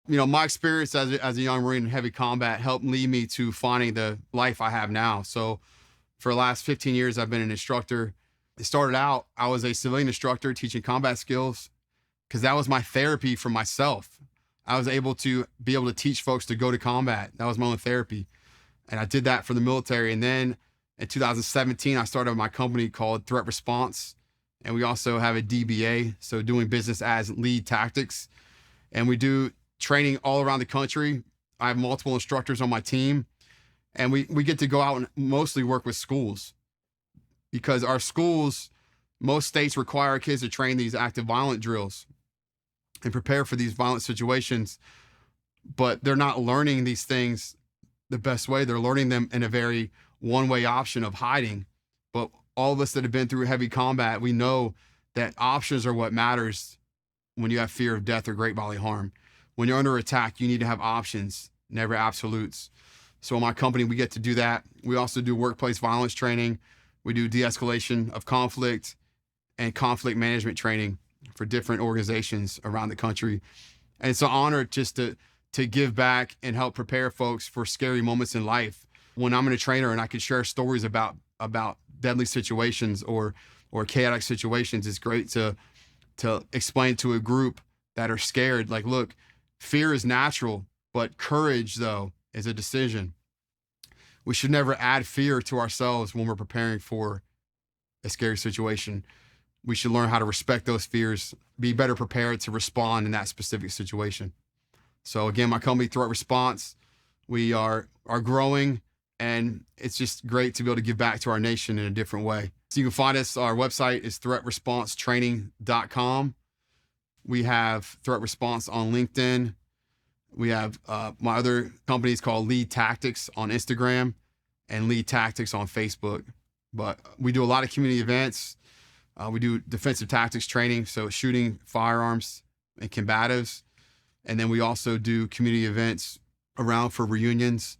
My experience as a young Marine in heavy combat helped lead me to finding the life I have now. So for the last 15 years, I've been an instructor. It started out, I was a civilian instructor teaching combat skills because that was my therapy for myself. I was able to teach folks to go to combat. That was my own therapy. And I did that for the military. And then in 2017, I started my company called Threat Response. And we also have a DBA, so doing business as Lead Tactics. And we do training all around the country. I have multiple instructors on my team. And we get to go out and mostly work with schools because our schools, most states require our kids to train these active violent drills and prepare for these violent situations. But they're not learning these things the best way. They're learning them in a very one-way option of hiding. But all of us that have been through heavy combat, we know that options are what matters when you have fear of death or great bodily harm. When you're under attack, you need to have options, never absolutes. So in my company, we get to do that. We also do workplace violence training. We do de-escalation of conflict and conflict management training for different organizations around the country. And it's an honor just to give back and help prepare folks for scary moments in life. When I'm in a trainer and I can share stories about deadly situations or chaotic situations, it's great to explain to a group that are scared, like, look, fear is natural, but courage, though, is a decision. We should never add fear to ourselves when we're preparing for a scary situation. We should learn how to respect those fears, be better prepared to respond in that specific situation. So again, my company, Threat Response, we are growing, and it's just great to be able to give back to our nation in a different way. So you can find us, our website is threatresponsetraining.com. We have Threat Response on LinkedIn. We have my other companies called Lead Tactics on Instagram and Lead Tactics on Facebook. But we do a lot of community events. We do defensive tactics training, so shooting firearms and combatives. And then we also do community events around for reunions.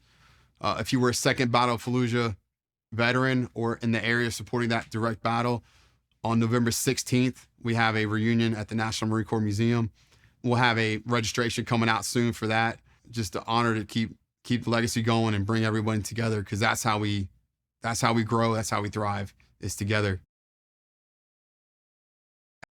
If you were a second Battle of Fallujah veteran or in the area supporting that direct battle, on November 16th, we have a reunion at the National Marine Corps Museum. We'll have a registration coming out soon for that. Just an honor to keep the legacy going and bring everyone together, because that's how we grow, that's how we thrive, is together.